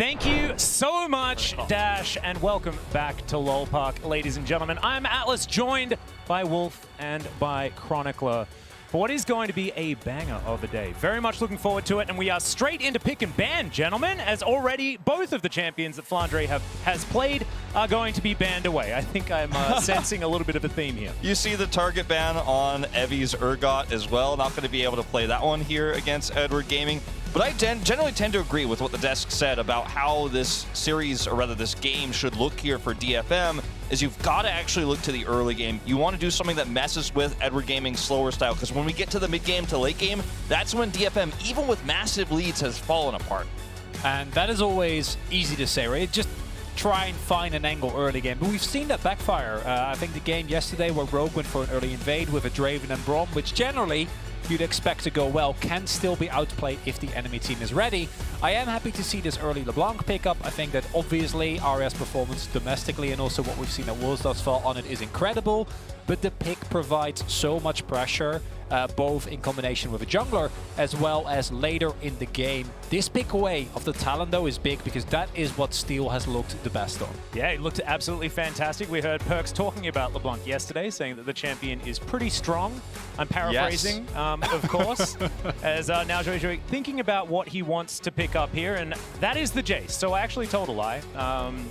Thank you so much, Dash, and welcome back to LOL Park, ladies and gentlemen. I'm Atlas, joined by Wolf and by Chronicler for what is going to be a banger of a day. Very much looking forward to it, and we are straight into pick and ban, gentlemen, as already both of the champions that Flandre has played are going to be banned away. I think I'm sensing a little bit of a theme here. You see the target ban on Evi's Urgot as well. Not going to be able to play that one here against Edward Gaming. But I generally tend to agree with what the desk said about how this series, or rather this game, should look here for DFM, is you've got to actually look to the early game. You want to do something that messes with Edward Gaming's slower style, because when we get to the mid game to late game, that's when DFM, even with massive leads, has fallen apart. And that is always easy to say, right? Just try and find an angle early game. But we've seen that backfire. I think the game yesterday where Rogue went for an early invade with a Draven and Braum, which generally you'd expect to go well, can still be outplayed if the enemy team is ready. I am happy to see this early LeBlanc pickup. I think that obviously Aria's performance domestically and also what we've seen at Worlds thus far on it is incredible, but the pick provides so much pressure, both in combination with a jungler as well as later in the game. This pick away of the Talon though is big because that is what Steel has looked the best on. Yeah, it looked absolutely fantastic. We heard Perks talking about LeBlanc yesterday, saying that the champion is pretty strong. I'm paraphrasing, yes. Of course, as now Jiejie thinking about what he wants to pick up here, and that is the Jayce. So I actually told a lie.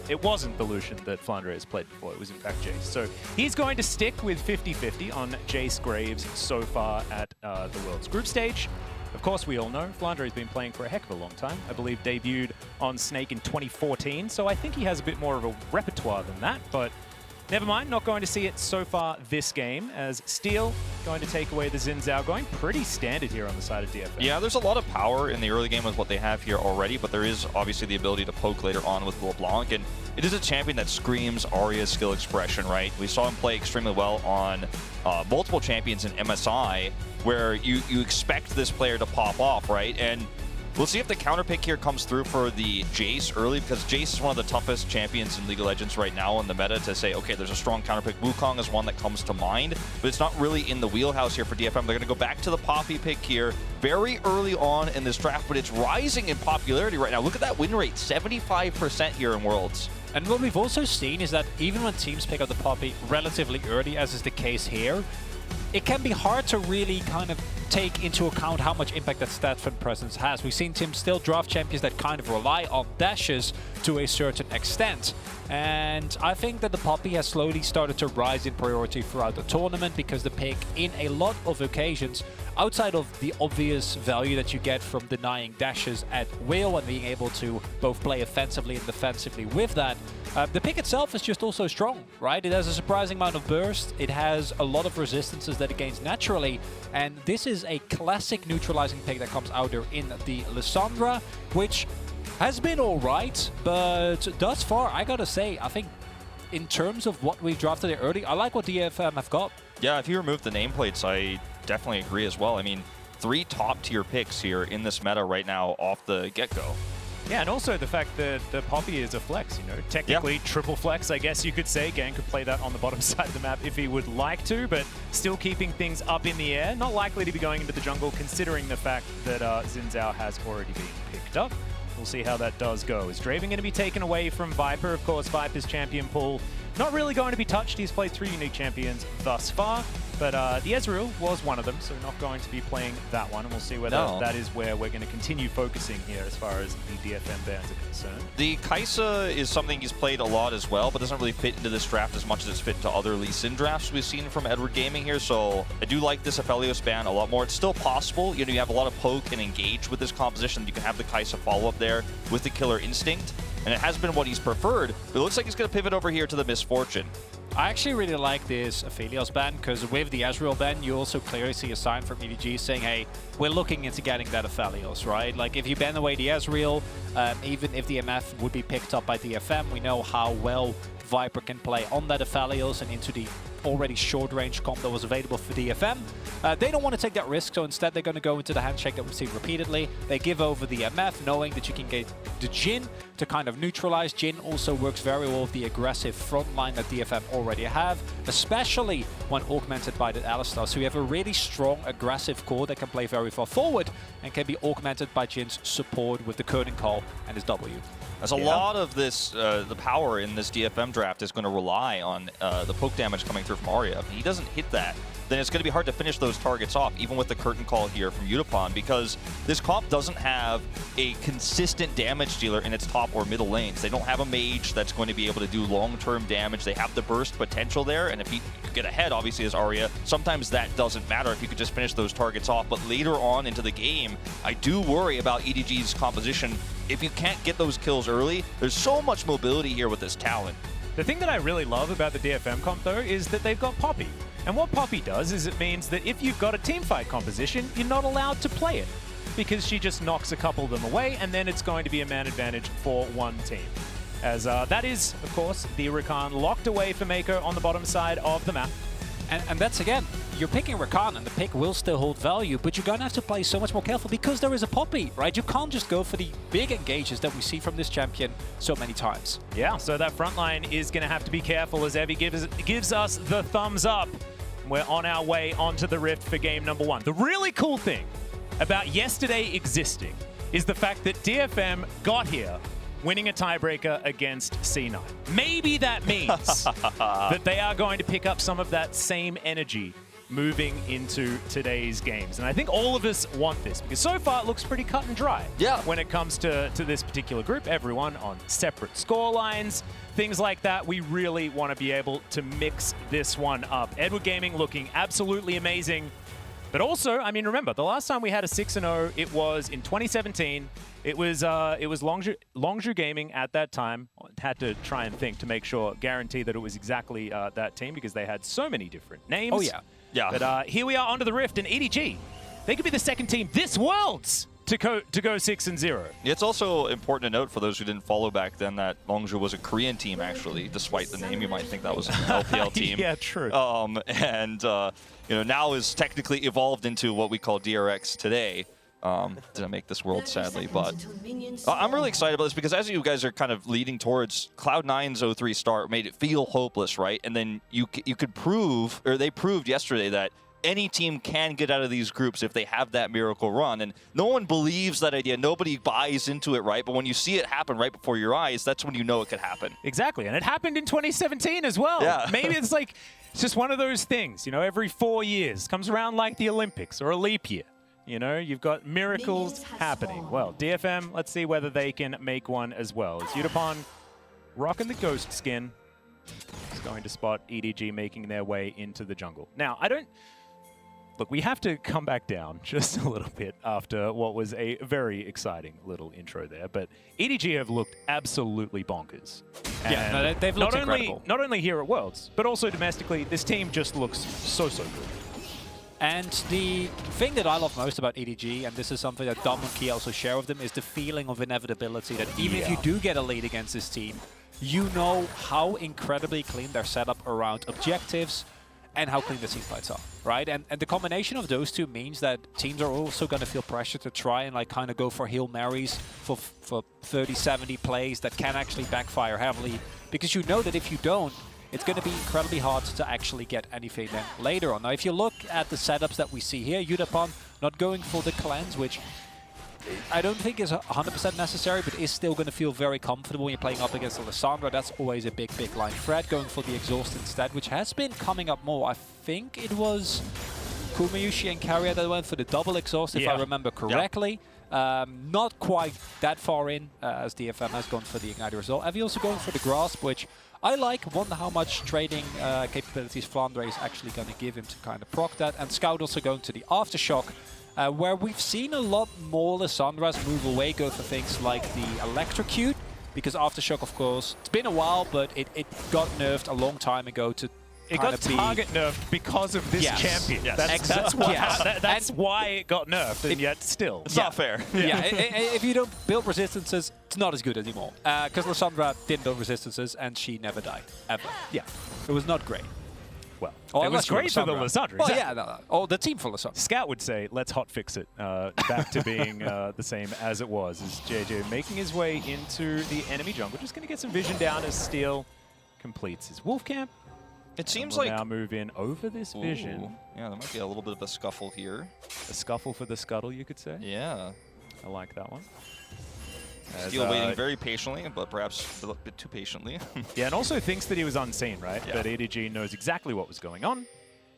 It wasn't the Lucian that Flandre has played before. It was in fact Jayce. So he's going to stick with 50-50 on Jayce Graves so far at the World's group stage. Of course, we all know Flandre has been playing for a heck of a long time. I believe debuted on Snake in 2014, so I think he has a bit more of a repertoire than that, but never mind, not going to see it so far this game, as Steel going to take away the Zhao, going pretty standard here on the side of DFM. Yeah, there's a lot of power in the early game with what they have here already, but there is obviously the ability to poke later on with LeBlanc, and it is a champion that screams Aria's skill expression, right? We saw him play extremely well on multiple champions in MSI, where you expect this player to pop off, right? And we'll see if the counter pick here comes through for the Jayce early, because Jayce is one of the toughest champions in League of Legends right now in the meta to say, okay, there's a strong counter pick. Wukong is one that comes to mind, but it's not really in the wheelhouse here for DFM. They're going to go back to the Poppy pick here very early on in this draft, but it's rising in popularity right now. Look at that win rate, 75% here in Worlds. And what we've also seen is that even when teams pick up the Poppy relatively early, as is the case here, it can be hard to really kind of take into account how much impact that Statford presence has. We've seen teams still draft champions that kind of rely on dashes to a certain extent. And I think that the Poppy has slowly started to rise in priority throughout the tournament, because the pick, in a lot of occasions, outside of the obvious value that you get from denying dashes at will and being able to both play offensively and defensively with that, the pick itself is just also strong, right? It has a surprising amount of burst. It has a lot of resistances that it gains naturally. And this is a classic neutralizing pick that comes out there in the Lisandra, which has been all right, but thus far, I gotta say, I think in terms of what we've drafted there early, I like what DFM have got. Yeah, if you remove the nameplates, I definitely agree as well. I mean, 3 top-tier picks here in this meta right now off the get-go. Yeah, and also the fact that the Poppy is a flex, you know, technically triple flex, I guess you could say. Gaeng could play that on the bottom side of the map if he would like to, but still keeping things up in the air. Not likely to be going into the jungle, considering the fact that Zhao has already been picked up. We'll see how that does go. Is Draven going to be taken away from Viper? Of course, Viper's champion pool not really going to be touched. He's played 3 unique champions thus far, but the Ezreal was one of them, so not going to be playing that one, and we'll see whether that is where we're going to continue focusing here as far as the DFM bans are concerned. The Kai'Sa is something he's played a lot as well, but doesn't really fit into this draft as much as it's fit into other Lee Sin drafts we've seen from Edward Gaming here, so I do like this Aphelios ban a lot more. It's still possible, you know, you have a lot of poke and engage with this composition. You can have the Kai'Sa follow-up there with the Killer Instinct, and it has been what he's preferred, but it looks like he's going to pivot over here to the Misfortune. I actually really like this Aphelios ban, because with the Ezreal ban, you also clearly see a sign from EDG saying, hey, we're looking into getting that Aphelios, right? Like, if you ban away the Ezreal, even if the MF would be picked up by DFM, we know how well Viper can play on that Aphelios and into the already short-range comp that was available for DFM. They don't want to take that risk, so instead they're going to go into the handshake that we've seen repeatedly. They give over the MF, knowing that you can get the Jhin to kind of neutralize. Jhin also works very well with the aggressive front line that DFM already have, especially when augmented by the Alistar. So you have a really strong, aggressive core that can play very far forward and can be augmented by Jhin's support with the Curtain Call and his W. As a lot of this, the power in this DFM draft is going to rely on the poke damage coming through from Aria. If he doesn't hit that, then it's going to be hard to finish those targets off, even with the curtain call here from Yutapon, because this comp doesn't have a consistent damage dealer in its top or middle lanes. They don't have a mage that's going to be able to do long-term damage. They have the burst potential there, and if you get ahead, obviously, as Aria, sometimes that doesn't matter if you could just finish those targets off. But later on into the game, I do worry about EDG's composition. If you can't get those kills early, there's so much mobility here with this Talon. The thing that I really love about the DFM comp, though, is that they've got Poppy. And what Poppy does is it means that if you've got a teamfight composition, you're not allowed to play it, because she just knocks a couple of them away, and then it's going to be a man advantage for one team. As that is, of course, the Rakan locked away for Meiko on the bottom side of the map. And that's, again, you're picking Rakan, and the pick will still hold value, but you're going to have to play so much more careful because there is a Poppy, right? You can't just go for the big engages that we see from this champion so many times. Yeah, so that front line is going to have to be careful as Evi gives us the thumbs up. We're on our way onto the Rift for game number 1. The really cool thing about yesterday existing is the fact that DFM got here winning a tiebreaker against C9. Maybe that means that they are going to pick up some of that same energy moving into today's games. And I think all of us want this, because so far it looks pretty cut and dry when it comes to this particular group. Everyone on separate score lines, things like that. We really want to be able to mix this one up. Edward Gaming looking absolutely amazing. But also, I mean, remember, the last time we had a 6-0, it was in 2017. It was Longzhu Gaming at that time. Had to try and think to make sure, guarantee that it was exactly that team, because they had so many different names. Oh, yeah. Yeah. But here we are onto the Rift, and EDG, they could be the second team this Worlds to go 6-0. It's also important to note for those who didn't follow back then that Longzhu was a Korean team, actually, despite the name. You might think that was an LPL team. Yeah, true. You know, now is technically evolved into what we call DRX today. Didn't make this world, sadly, but I'm really excited about this, because as you guys are kind of leading towards Cloud9's 0-3 start, made it feel hopeless, right? And then you could prove, or they proved yesterday, that any team can get out of these groups if they have that miracle run. And no one believes that idea. Nobody buys into it, right? But when you see it happen right before your eyes, that's when you know it could happen. Exactly. And it happened in 2017 as well. Yeah. Maybe it's like, it's just one of those things, you know, every 4 years. Comes around like the Olympics or a leap year. You know, you've got miracles happening. Well, DFM, let's see whether they can make one as well. As Yutapon rocking the ghost skin, is going to spot EDG making their way into the jungle. Now, look, we have to come back down just a little bit after what was a very exciting little intro there, but EDG have looked absolutely bonkers. Yeah, no, they've looked incredible. Not only here at Worlds, but also domestically, this team just looks so good. And the thing that I love most about EDG, and this is something that Dom and Key also share with them, is the feeling of inevitability, that even if you do get a lead against this team, you know how incredibly clean they're set up around objectives and how clean the team fights are, right? And the combination of those two means that teams are also going to feel pressure to try and like kind of go for Hail Marys for 30-70 plays that can actually backfire heavily, because you know that if you don't, it's going to be incredibly hard to actually get anything then later on. Now, if you look at the setups that we see here, Yutapon not going for the cleanse, which I don't think is 100% necessary, but is still going to feel very comfortable when you're playing up against Lisandra. That's always a big line threat. Going for the exhaust instead, which has been coming up more. I think it was Kumayushi and Carrier that went for the double exhaust, if I remember correctly. Not quite that far in, as DFM has gone for the Igniter as well. Evi also going for the Grasp, which I like. Wonder how much trading capabilities Flandre is actually going to give him to kind of proc that. And Scout also going to the Aftershock, where we've seen a lot more Lisandras move away, go for things like the Electrocute, because Aftershock, of course, it's been a while, but it got nerfed a long time ago to It got target nerfed because of this champion. Yes. That's why it got nerfed, and yet still. It's not fair. Yeah, if you don't build resistances, it's not as good anymore. Because Lisandra didn't build resistances, and she never died, ever. Yeah, it was not great. Well, it was great for the Lisandra. Well, yeah, the team for Lisandra. Scout would say, let's hotfix it back to being the same as it was. As Jiejie making his way into the enemy jungle. Just going to get some vision down as Steel completes his wolf camp. It seems we'll like now move in over this vision. Yeah, there might be a little bit of a scuffle here. A scuffle for the scuttle, you could say. Yeah. I like that one. Steel waiting very patiently, but perhaps a bit too patiently. Yeah, and also thinks that he was unseen, right? Yeah. But EDG knows exactly what was going on,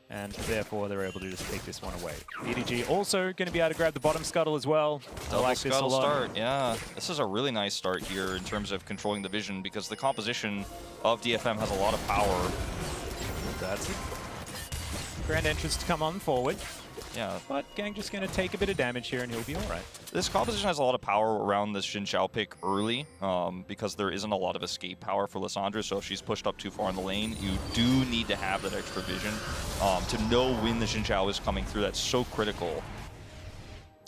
and therefore they're able to just take this one away. EDG also going to be able to grab the bottom scuttle as well. I like this a lot. Start, yeah. This is a really nice start here in terms of controlling the vision, because the composition of DFM has a lot of power. That's it. Grand entrance to come on forward. Yeah. But Gaeng just going to take a bit of damage here and he'll be all right. This composition has a lot of power around this Jhin Zhao pick early, because there isn't a lot of escape power for Lisandra, so if she's pushed up too far in the lane, you do need to have that extra vision to know when the Jhin Zhao is coming through. That's so critical.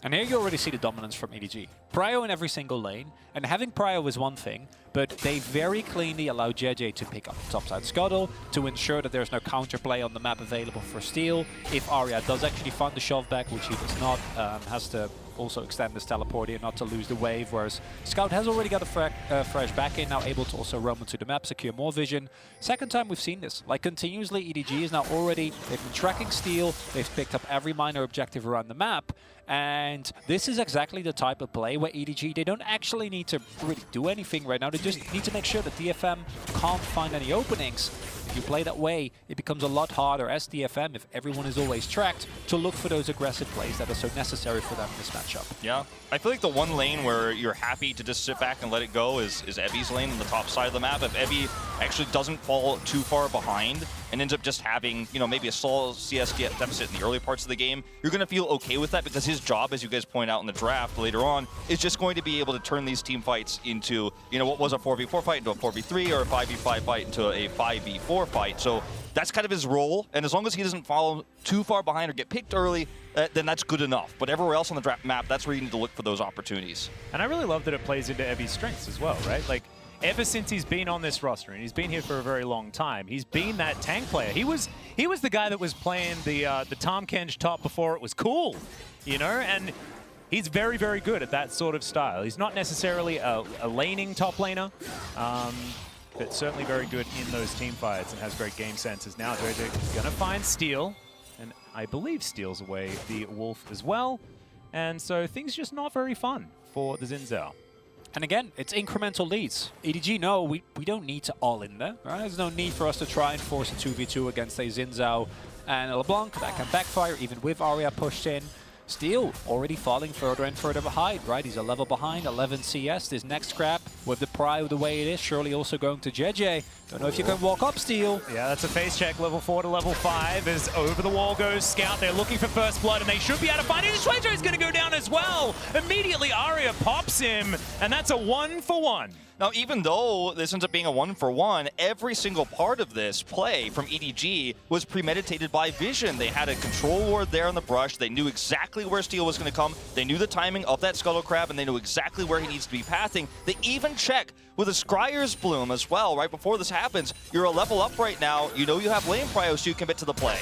And here you already see the dominance from EDG. Prio in every single lane, and having Prio is one thing, but they very cleanly allow Jiejie to pick up the topside scuttle to ensure that there's no counterplay on the map available for Steel. If Aria does actually find the shove back, which he does not, has to also extend this teleport here not to lose the wave, whereas Scout has already got a fresh back in, now able to also roam into the map, secure more vision. Second time we've seen this. Like, continuously, EDG is now already, they've been tracking Steel, they've picked up every minor objective around the map, and this is exactly the type of play where EDG, they don't actually need to really do anything right now, they just need to make sure that DFM can't find any openings. If you play that way, it becomes a lot harder as DFM, if everyone is always tracked, to look for those aggressive plays that are so necessary for them in this matchup. Yeah, I feel like the one lane where you're happy to just sit back and let it go is Evi's lane on the top side of the map. If Evi actually doesn't fall too far behind and ends up just having, you know, maybe a small CS deficit in the early parts of the game, you're going to feel okay with that, because his job, as you guys point out in the draft later on, is just going to be able to turn these team fights into, you know, what was a 4v4 fight into a 4v3, or a 5v5 fight into a 5v4 fight. So that's kind of his role, and as long as he doesn't fall too far behind or get picked early, then that's good enough. But everywhere else on the draft map, that's where you need to look for those opportunities. And I really love that it plays into Evi's strengths as well, right? Like, ever since he's been on this roster, and he's been here for a very long time, he's been that tank player. He was the guy that was playing the Tahm Kenz top before it was cool, you know? And he's very, very good at that sort of style. He's not necessarily a laning top laner, but certainly very good in those team fights and has great game senses. Now Jiejie gonna find Steel, and I believe Steals away the Wolf as well. And so things just not very fun for the Jhin Zhao. And again, it's incremental leads. EDG, no, we don't need to all in there. Right? There's no need for us to try and force a 2v2 against a Jhin Zhao and a LeBlanc. That can backfire, even with Aria pushed in. Steel already falling further and further behind, right? He's a level behind, 11 CS. This next grab with the Prio the way it is, surely also going to Jiejie. Don't know if you can walk up, Steel. Yeah, that's a face check. Level 4 to level 5 as over the wall goes Scout. They're looking for first blood, and they should be able to find it. Jiejie is going to go down as well. Immediately, Aria pops him, and that's a 1-for-1. Now, even though this ends up being a 1-for-1, every single part of this play from EDG was premeditated by vision. They had a control ward there on the brush. They knew exactly where Steel was going to come. They knew the timing of that Scuttle Crab, and they knew exactly where he needs to be pathing. They even check with a Scryer's Bloom as well, right before this happens. You're a level up right now. You know you have lane prio, so you commit to the play.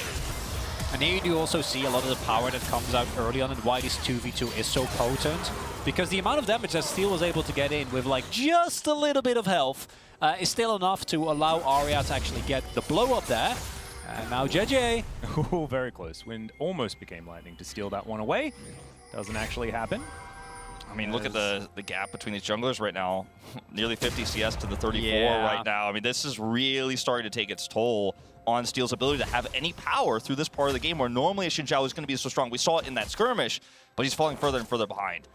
And here you do also see a lot of the power that comes out early on and why this 2v2 is so potent. Because the amount of damage that Steel was able to get in with like just a little bit of health is still enough to allow Aria to actually get the blow up there. And now Jiejie. Oh, very close. Wind almost became lightning to steal that one away. Doesn't actually happen. I mean, look at the gap between these junglers right now. Nearly 50 CS to the 34 right now. I mean, this is really starting to take its toll on Steel's ability to have any power through this part of the game where normally a Jhin Zhao is going to be so strong. We saw it in that skirmish, but he's falling further and further behind.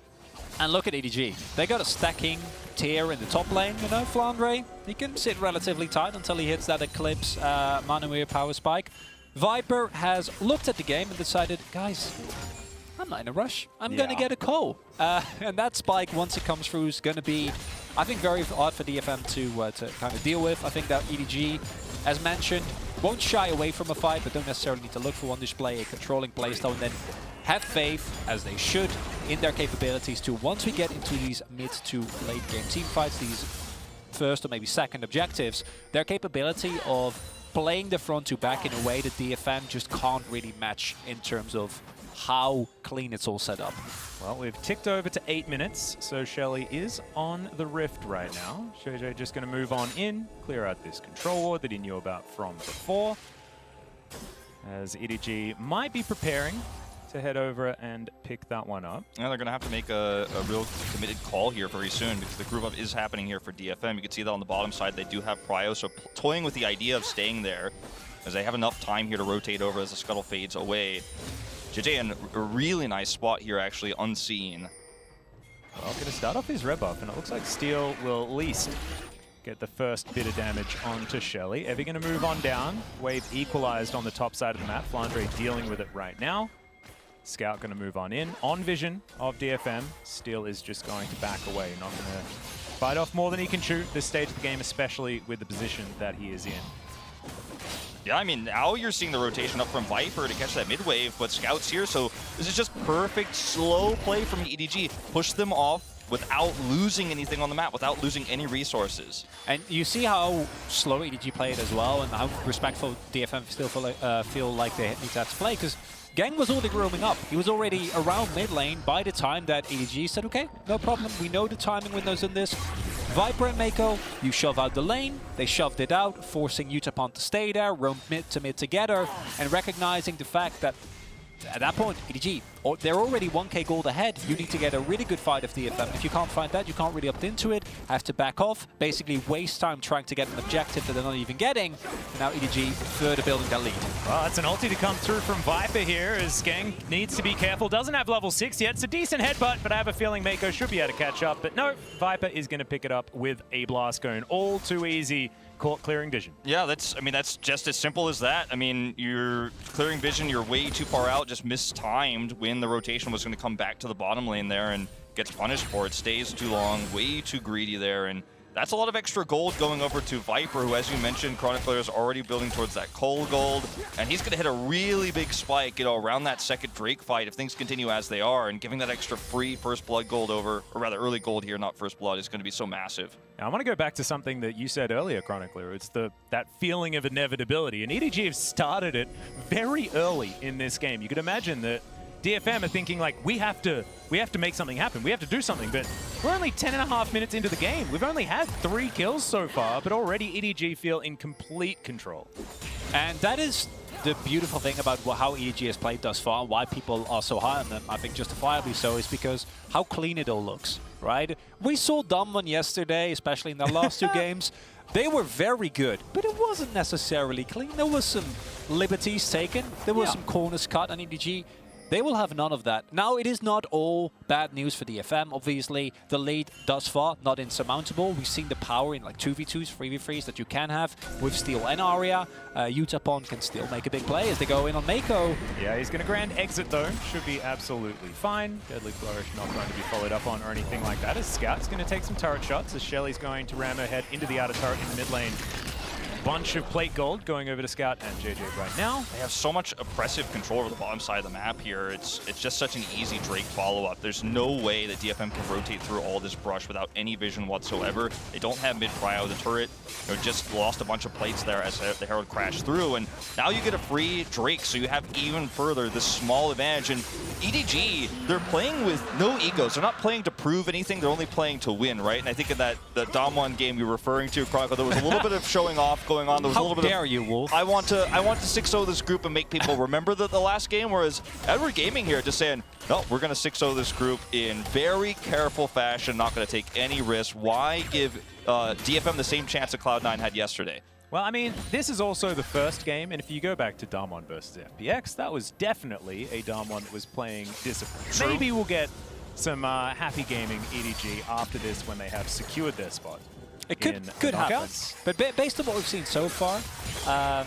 And look at EDG. They got a stacking tier in the top lane, you know, Flandre. He can sit relatively tight until he hits that Eclipse Manuir power spike. Viper has looked at the game and decided, guys, I'm not in a rush. I'm going to get a call. And that spike, once it comes through, is going to be, I think, very hard for DFM to kind of deal with. I think that EDG, as mentioned, won't shy away from a fight, but don't necessarily need to look for one. Display a controlling playstyle and then have faith, as they should, in their capabilities to, once we get into these mid to late game team fights, these first or maybe second objectives, their capability of playing the front to back in a way that DFM just can't really match in terms of how clean it's all set up. Well, we've ticked over to 8 minutes, so Shelly is on the Rift right now. Jiejie just going to move on in, clear out this control ward that he knew about from before. As EDG might be preparing to to head over and pick that one up. Yeah, they're going to have to make a real committed call here very soon because the group up is happening here for DFM. You can see that on the bottom side, they do have Prio, so toying with the idea of staying there as they have enough time here to rotate over as the scuttle fades away. Jiejie in a really nice spot here, actually, unseen. Well, going to start off his red buff, and it looks like Steel will at least get the first bit of damage onto Shelly. Evi going to move on down. Wave equalized on the top side of the map. Flandre dealing with it right now. Scout going to move on in. On vision of DFM. Steel is just going to back away. Not going to bite off more than he can chew this stage of the game, especially with the position that he is in. Yeah, I mean, now you're seeing the rotation up from Viper to catch that mid-wave, but Scout's here, so this is just perfect slow play from EDG. Push them off without losing anything on the map, without losing any resources. And you see how slow EDG played as well, and how respectful DFM still feel like they need to have to play, because Gaeng was already roaming up. He was already around mid lane by the time that EDG said, okay, no problem, we know the timing windows in this. Viper and Meiko, you shove out the lane, they shoved it out, forcing Yutapon to stay there, roam mid to mid together, and recognizing the fact that at that point, EDG, they're already 1k gold ahead. You need to get a really good fight of DFM. If you can't find that, you can't really opt into it, have to back off, basically waste time trying to get an objective that they're not even getting. And now EDG further building their lead. Well, that's an ulti to come through from Viper here as Gaeng needs to be careful. Doesn't have level 6 yet. It's a decent headbutt, but I have a feeling Meiko should be able to catch up. But no, Viper is going to pick it up with a blast going all too easy. Caught clearing vision. Yeah, that's just as simple as that. I mean, you're clearing vision, you're way too far out, just mistimed when the rotation was going to come back to the bottom lane there and gets punished for it. Stays too long, way too greedy there, and that's a lot of extra gold going over to Viper, who, as you mentioned, Chronicler is already building towards that coal gold, and he's going to hit a really big spike, around that second Drake fight if things continue as they are, and giving that extra free first blood gold over, or rather early gold here, not first blood, is going to be so massive. Now, I want to go back to something that you said earlier, Chronicler. It's that feeling of inevitability, and EDG have started it very early in this game. You could imagine that DFM are thinking, like, we have to make something happen. We have to do something, but we're only 10.5 minutes into the game. We've only had 3 kills so far, but already EDG feel in complete control. And that is the beautiful thing about how EDG has played thus far, and why people are so high on them, I think justifiably so, is because how clean it all looks, right? We saw Damwon yesterday, especially in their last 2 games. They were very good, but it wasn't necessarily clean. There was some liberties taken. There was some corners cut on EDG. They will have none of that. Now, it is not all bad news for DFM. Obviously, the lead thus far, not insurmountable. We've seen the power in like 2v2s, 3v3s that you can have with Steel and Aria. Yutapon can still make a big play as they go in on Meiko. Yeah, he's going to grand exit though. Should be absolutely fine. Deadly Flourish not going to be followed up on or anything like that. As Scout's going to take some turret shots as Shelly's going to ram her head into the outer turret in the mid lane. Bunch of plate gold going over to Scout and Jiejie right now. They have so much oppressive control over the bottom side of the map here. It's just such an easy Drake follow-up. There's no way that DFM can rotate through all this brush without any vision whatsoever. They don't have mid-prio. The turret just lost a bunch of plates there as the Herald crashed through, and now you get a free Drake, so you have even further this small advantage. And EDG, they're playing with no egos. They're not playing to prove anything. They're only playing to win, right? And I think in the Damwon game you're referring to, Chronicle, there was a little bit of showing off going on. There was How a little bit dare of, you, Wolf? I want to 6-0 this group and make people remember the last game, whereas Edward Gaming here just saying, no, we're going to 6-0 this group in very careful fashion, not going to take any risks. Why give DFM the same chance that Cloud9 had yesterday? Well, I mean, this is also the first game, and if you go back to Damwon versus FPX, that was definitely a Damwon that was playing discipline. True. Maybe we'll get some happy gaming EDG after this when they have secured their spot. It could happen, but based on what we've seen so far, I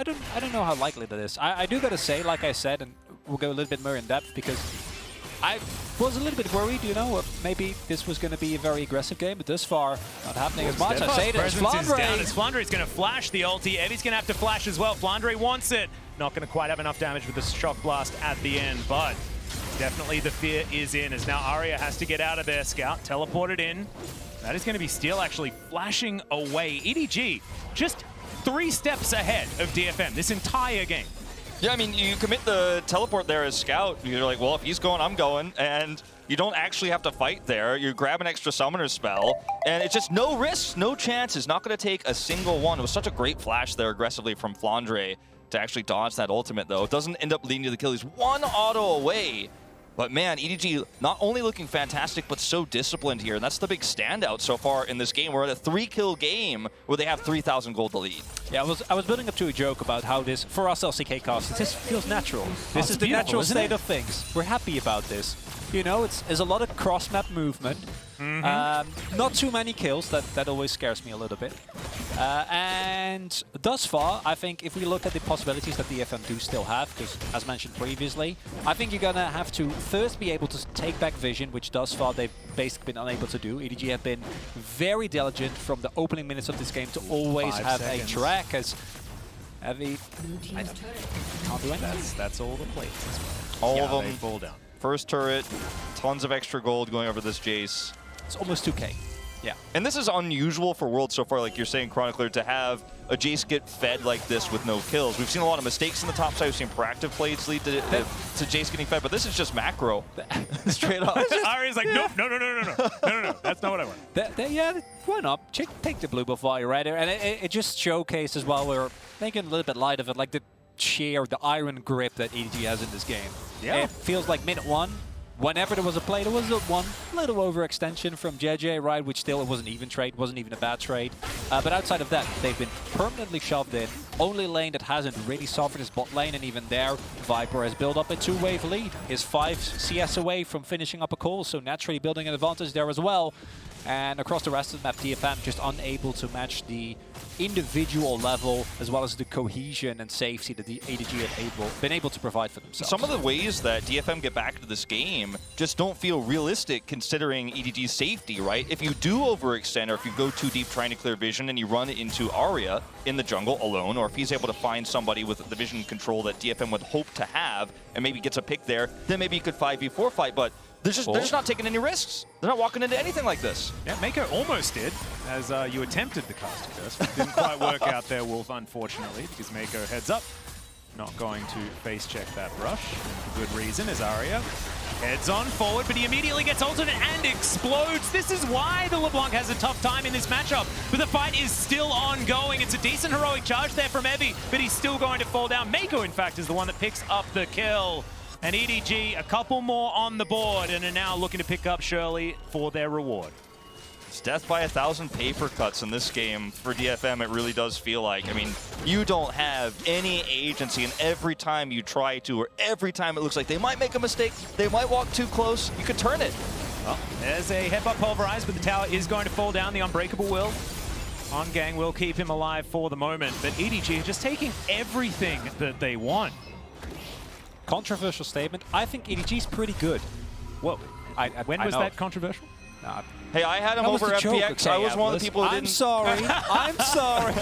don't know how likely that is. I do gotta say, like I said, and we'll go a little bit more in depth because I was a little bit worried, maybe this was going to be a very aggressive game, but this far, not happening as much. I say this, Flandre is going to flash the ulti. Evi's going to have to flash as well. Flandre wants it. Not going to quite have enough damage with the shock blast at the end, but definitely the fear is in as now Aria has to get out of there. Scout teleported in. That is going to be Steel actually flashing away. EDG just 3 steps ahead of DFM this entire game. Yeah, I mean, you commit the teleport there as Scout. You're like, well, if he's going, I'm going. And you don't actually have to fight there. You grab an extra summoner spell. And it's just no risks, no chances. Not going to take a single one. It was such a great flash there aggressively from Flandre. to actually dodge that ultimate, though. It doesn't end up leading to the kill. He's one auto away. But man, EDG not only looking fantastic, but so disciplined here. And that's the big standout so far in this game. We're at a 3-kill game where they have 3,000 gold to lead. Yeah, I was building up to a joke about how this, for us LCK casters, this feels natural. This is the natural state of things. We're happy about this. You know, there's a lot of cross-map movement. Not too many kills, that always scares me a little bit. And thus far, I think if we look at the possibilities that the DFM do still have, because as mentioned previously, I think you're going to have to first be able to take back vision, which thus far they've basically been unable to do. EDG have been very diligent from the opening minutes of this game to always have a track as Evi. I can't do anything. That's all the plates as well. All of them they fall down. First turret, tons of extra gold going over this Jayce. It's almost 2K. Yeah. And this is unusual for Worlds so far, like you're saying, Chronicler, to have a Jayce get fed like this with no kills. We've seen a lot of mistakes in the top side. We've seen proactive plays lead to Jayce getting fed, but this is just macro. Straight up. Aria's like, nope, no. That's not what I want. Yeah, why not? Take the blue buff while you're at it. And it just showcases, while we're making a little bit light of it, like the iron grip that EDG has in this game. Yeah. It feels like minute one, whenever there was a play, there was one little overextension from Jiejie, right, which still, it wasn't even trade, wasn't even a bad trade. But outside of that, they've been permanently shoved in. Only lane that hasn't really suffered is bot lane, and even there, Viper has built up a 2-wave lead. Is 5 CS away from finishing up a call, so naturally building an advantage there as well. And across the rest of the map, DFM just unable to match the individual level as well as the cohesion and safety that the ADG have been able to provide for themselves. Some of the ways that DFM get back into this game just don't feel realistic considering EDG's safety, right? If you do overextend or if you go too deep trying to clear vision and you run into Aria in the jungle alone, or if he's able to find somebody with the vision control that DFM would hope to have and maybe gets a pick there, then maybe you could 5v4 fight, but they're just not taking any risks. They're not walking into anything like this. Yeah, Meiko almost did, as you attempted the casting curse. Didn't quite work out there, Wolf, unfortunately, because Meiko heads up. Not going to face check that rush, and for good reason, as Aria heads on forward, but he immediately gets ulted and explodes. This is why the LeBlanc has a tough time in this matchup, but the fight is still ongoing. It's a decent heroic charge there from Evi, but he's still going to fall down. Meiko, in fact, is the one that picks up the kill. And EDG, a couple more on the board, and are now looking to pick up Shirley for their reward. It's death by 1,000 paper cuts in this game for DFM, it really does feel like. I mean, you don't have any agency, and every time you try to, or every time it looks like they might make a mistake, they might walk too close, you could turn it. Well, there's a headbutt pulverized, but the tower is going to fall down. The Unbreakable will on Gaeng will keep him alive for the moment, but EDG just taking everything that they want. Controversial statement. I think EDG's pretty good. Whoa. When was that controversial? Hey, I had him over FPX. I was one of the people who didn't... I'm sorry. I'm sorry.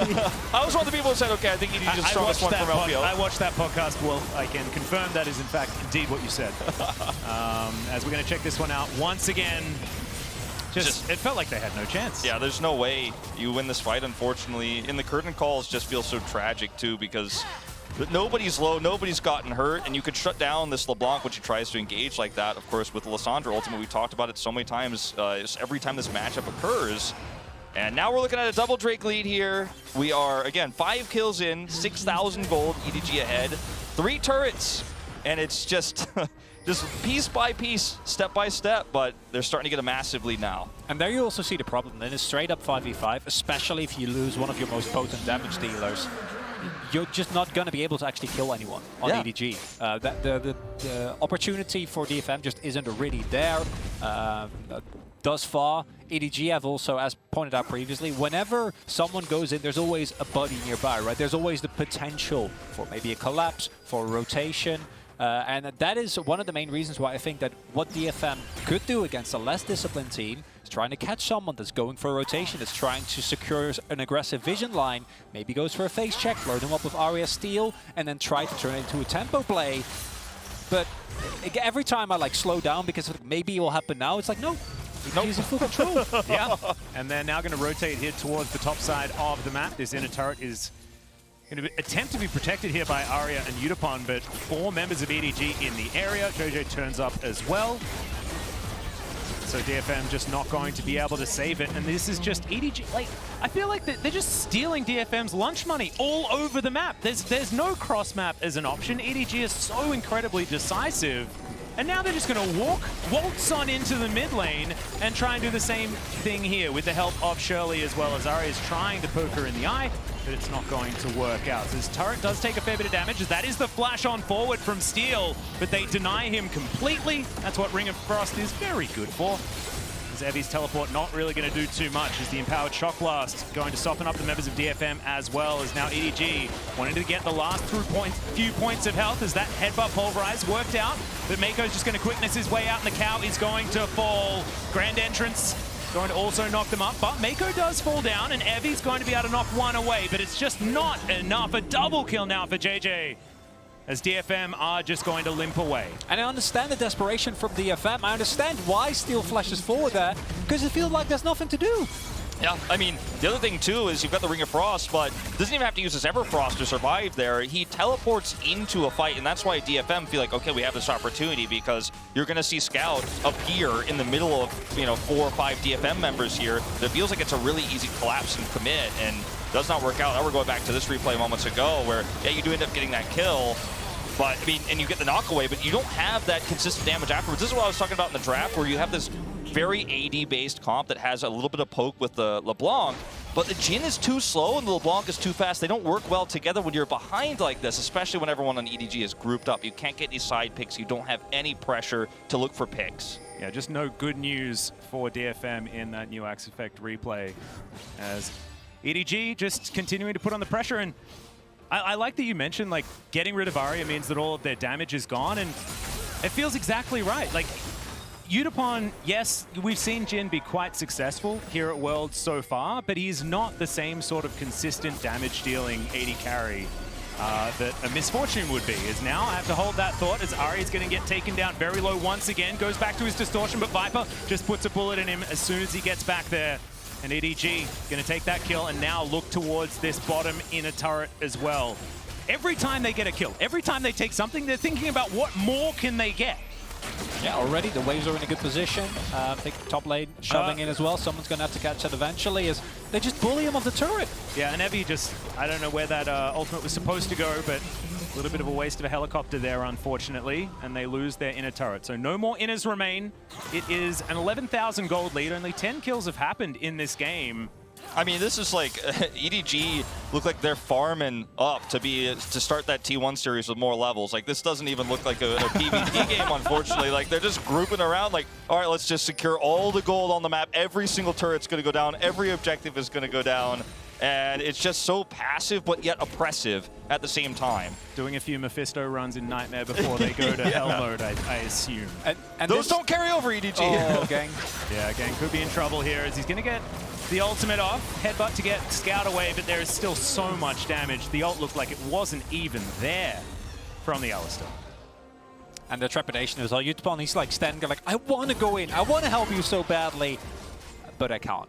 I was one of the people who said, okay, I think EDG's the strongest one from LPL. I watched that podcast, Wolf. I can confirm that is, in fact, indeed what you said. As we're going to check this one out once again. It felt like they had no chance. Yeah, there's no way you win this fight, unfortunately. And the curtain calls just feel so tragic, too, because nobody's low, nobody's gotten hurt, and you could shut down this LeBlanc when she tries to engage like that. Of course, with Lisandra, ultimately, we talked about it so many times. Every time this matchup occurs. And now we're looking at a double Drake lead here. We are, again, 5 kills in, 6,000 gold, EDG ahead, 3 turrets, and it's just... just piece by piece, step by step, but they're starting to get a massive lead now. And there you also see the problem. Then it's straight up 5v5, especially if you lose one of your most potent damage dealers. You're just not going to be able to actually kill anyone on EDG. The opportunity for DFM just isn't really there. Thus far, EDG have also, as pointed out previously, whenever someone goes in, there's always a buddy nearby, right? There's always the potential for maybe a collapse, for a rotation. And that is one of the main reasons why I think that what DFM could do against a less disciplined team is trying to catch someone that's going for a rotation, that's trying to secure an aggressive vision line, maybe goes for a face check, load them up with Aria Steal, and then try to turn it into a tempo play. But every time I slow down because maybe it will happen now, it's like, no, he's in full control. Yeah, and they're now going to rotate here towards the top side of the map. This inner turret is going to attempt to be protected here by Aria and Yutapon, but 4 members of EDG in the area. Jiejie turns up as well. So DFM just not going to be able to save it. And this is just EDG. Like, I feel like they're just stealing DFM's lunch money all over the map. There's no cross map as an option. EDG is so incredibly decisive. And now they're just going to waltz on into the mid lane and try and do the same thing here with the help of Shirley as well. As Aria is trying to poke her in the eye, but it's not going to work out. So this turret does take a fair bit of damage. That is the flash on forward from Steel, but they deny him completely. That's what Ring of Frost is very good for. Evi's teleport not really going to do too much as the empowered shock blast going to soften up the members of DFM as well as now EDG wanting to get the last few points of health as that headbutt pulverize worked out, but Meiko's just going to quickness his way out and the cow is going to fall. Grand entrance going to also knock them up, but Meiko does fall down and Evi's going to be able to knock one away, but it's just not enough. A double kill now for Jiejie, as DFM are just going to limp away. And I understand the desperation from DFM. I understand why Steel flashes forward there, because it feels like there's nothing to do. Yeah, I mean, the other thing too is you've got the Ring of Frost, but doesn't even have to use his Everfrost to survive there. He teleports into a fight, and that's why DFM feel like, okay, we have this opportunity, because you're going to see Scout appear in the middle of, 4 or 5 DFM members here. It feels like it's a really easy collapse and commit, and does not work out. Now we're going back to this replay moments ago where, yeah, you do end up getting that kill, but, I mean, and you get the knockaway, but you don't have that consistent damage afterwards. This is what I was talking about in the draft, where you have this very AD-based comp that has a little bit of poke with the LeBlanc, but the Jhin is too slow and the LeBlanc is too fast. They don't work well together when you're behind like this, especially when everyone on EDG is grouped up. You can't get any side picks. You don't have any pressure to look for picks. Yeah, just no good news for DFM in that new Axe Effect replay, as EDG just continuing to put on the pressure. And I like that you mentioned, like, getting rid of Aria means that all of their damage is gone, and it feels exactly right. Like, Yutapon, yes, we've seen Jhin be quite successful here at Worlds so far, but he's not the same sort of consistent damage-dealing AD carry that a Misfortune would be. Is now, I have to hold that thought, as Aria's going to get taken down very low once again, goes back to his distortion, but Viper just puts a bullet in him as soon as he gets back there. And EDG going to take that kill and now look towards this bottom inner turret as well. Every time they get a kill, every time they take something, they're thinking about what more can they get. Yeah, already the waves are in a good position. I think top lane shoving in as well. Someone's going to have to catch it eventually as they just bully him off the turret. Yeah, and Evi just, I don't know where that ultimate was supposed to go, but a little bit of a waste of a helicopter there, unfortunately, and they lose their inner turret. So no more inners remain. It is an 11,000 gold lead. Only 10 kills have happened in this game. I mean, this is like EDG look like they're farming up to start that T1 series with more levels. Like, this doesn't even look like a PvP game, unfortunately. Like, they're just grouping around like, all right, let's just secure all the gold on the map. Every single turret's going to go down. Every objective is going to go down. And it's just so passive, but yet oppressive at the same time. Doing a few Mephisto runs in Nightmare before they go to Hell mode, I assume. And those don't carry over, EDG. Oh, Gaeng. Yeah, Gaeng could be in trouble here as he's going to get the ultimate off. Headbutt to get Scout away, but there is still so much damage. The ult looked like it wasn't even there from the Alistar. And the trepidation as well. Yutapon, he's like standing like, I want to go in. I want to help you so badly, but I can't.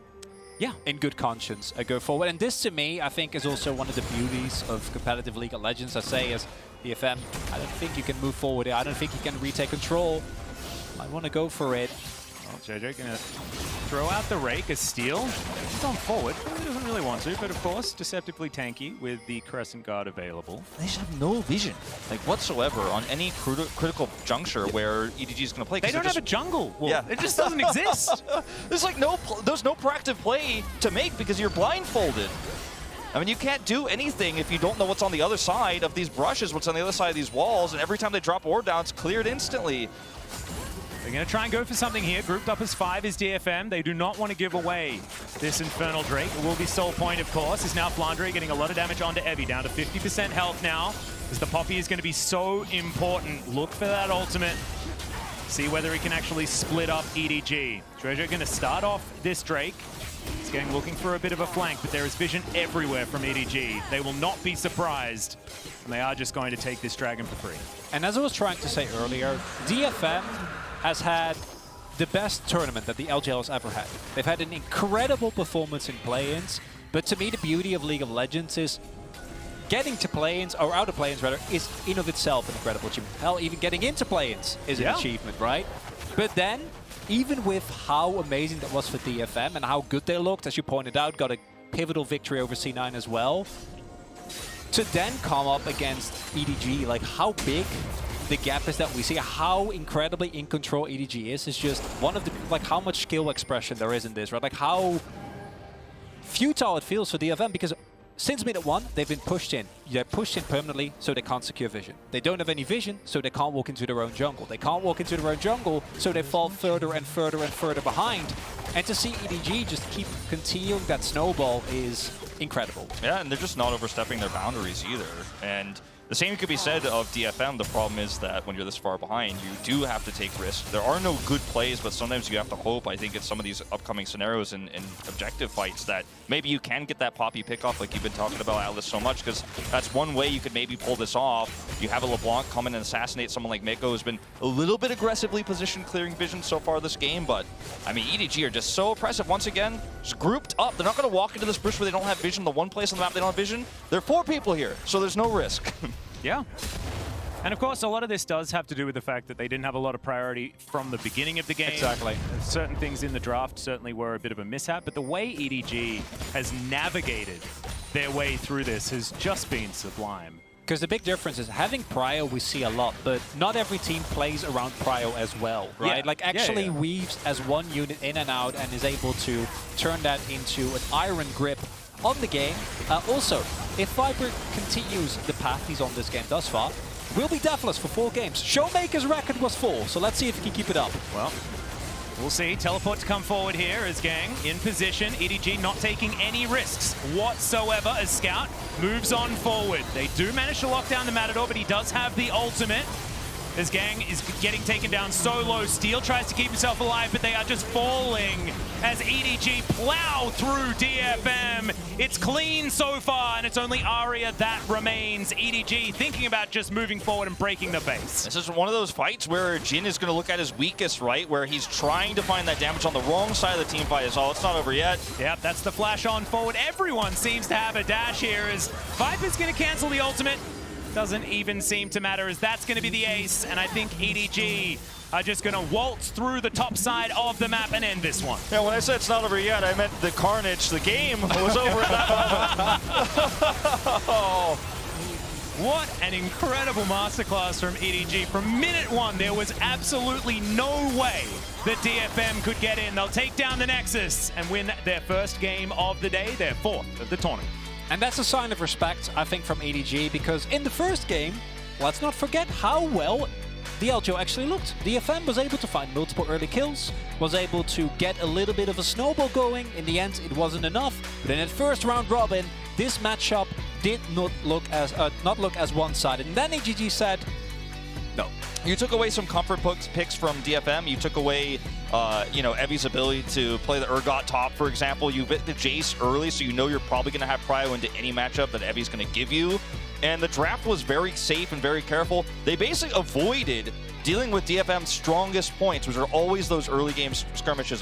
Yeah, in good conscience, I go forward. And this, to me, I think is also one of the beauties of competitive League of Legends. I say as DFM, I don't think you can move forward here. I don't think you can retake control. I want to go for it. Well, Jiejie gonna throw out the rake as Steel. He's on forward. He doesn't really want to, but of course, deceptively tanky with the Crescent Guard available. They just have no vision, like, whatsoever on any critical juncture where EDG is going to play. They don't have a jungle. Well, yeah. It just doesn't exist. There's like there's no proactive play to make because you're blindfolded. I mean, you can't do anything if you don't know what's on the other side of these brushes, what's on the other side of these walls, and every time they drop ore down, it's cleared instantly. They're going to try and go for something here. Grouped up as 5 is DFM. They do not want to give away this Infernal Drake. It will be Soul Point, of course. Is now Flandre getting a lot of damage onto Evi. Down to 50% health now. As the Poppy is going to be so important. Look for that ultimate. See whether he can actually split up EDG. Treasure going to start off this Drake. He's getting looking for a bit of a flank, but there is vision everywhere from EDG. They will not be surprised. And they are just going to take this dragon for free. And as I was trying to say earlier, DFM has had the best tournament that the LGL has ever had. They've had an incredible performance in play-ins, but to me the beauty of League of Legends is getting to play-ins, or out of play-ins rather, is in of itself an incredible achievement. Hell, even getting into play-ins is an achievement, right? But then, even with how amazing that was for DFM and how good they looked, as you pointed out, got a pivotal victory over C9 as well, to then come up against EDG, like how big the gap is that we see, how incredibly in control EDG is just one of the, like how much skill expression there is in this, right? Like how futile it feels for DFM, because since minute 1, they've been pushed in. They're pushed in permanently, so they can't secure vision. They don't have any vision, so they can't walk into their own jungle. They can't walk into their own jungle, so they fall further and further and further behind. And to see EDG just keep continuing that snowball is incredible. Yeah, and they're just not overstepping their boundaries either. And the same could be said of DFM. The problem is that when you're this far behind, you do have to take risks. There are no good plays, but sometimes you have to hope. I think it's some of these upcoming scenarios in objective fights that maybe you can get that poppy pickoff like you've been talking about, Atlas, so much, because that's one way you could maybe pull this off. You have a LeBlanc come in and assassinate someone like Meiko, who's been a little bit aggressively positioned clearing vision so far this game, but I mean, EDG are just so oppressive. Once again, just grouped up. They're not going to walk into this bush where they don't have vision. The one place on the map they don't have vision. There are 4 people here, so there's no risk. Yeah. And of course, a lot of this does have to do with the fact that they didn't have a lot of priority from the beginning of the game. Exactly. Certain things in the draft certainly were a bit of a mishap, but the way EDG has navigated their way through this has just been sublime. Because the big difference is having prio we see a lot, but not every team plays around prio as well, right? Yeah. Like actually weaves as one unit in and out and is able to turn that into an iron grip on the game. Also, if Viper continues the path he's on this game thus far, will be deathless for 4 games. Showmaker's record was 4, so let's see if he can keep it up. Well, we'll see. Teleport to come forward here as Gaeng in position. EDG not taking any risks whatsoever as Scout moves on forward. They do manage to lock down the Matador, but he does have the ultimate. As Gaeng is getting taken down so low. Steel tries to keep himself alive, but they are just falling as EDG plow through DFM. It's clean so far, and it's only Aria that remains. EDG thinking about just moving forward and breaking the base. This is one of those fights where Jhin is going to look at his weakest, right? Where he's trying to find that damage on the wrong side of the team fight as well. It's not over yet. Yep, that's the flash on forward. Everyone seems to have a dash here as Viper's going to cancel the ultimate. Doesn't even seem to matter as that's going to be the ace, and I think EDG are just going to waltz through the top side of the map and end this one. Yeah, when I said it's not over yet, I meant the carnage. The game was over at that moment. Oh. What an incredible masterclass from EDG. From minute 1, there was absolutely no way that DFM could get in. They'll take down the Nexus and win their first game of the day, their 4th of the tournament. And that's a sign of respect, I think, from EDG, because in the first game, let's not forget how well the LGO actually looked. DFM was able to find multiple early kills, was able to get a little bit of a snowball going. In the end, it wasn't enough. But in the first round robin, this matchup did not look as one-sided. And then EDG said, no. You took away some comfort picks from DFM. You took away, you know, Evi's ability to play the Urgot top, for example. You bit the Jayce early, so you know you're probably going to have prio into any matchup that Evi's going to give you. And the draft was very safe and very careful. They basically avoided dealing with DFM's strongest points, which are always those early game skirmishes.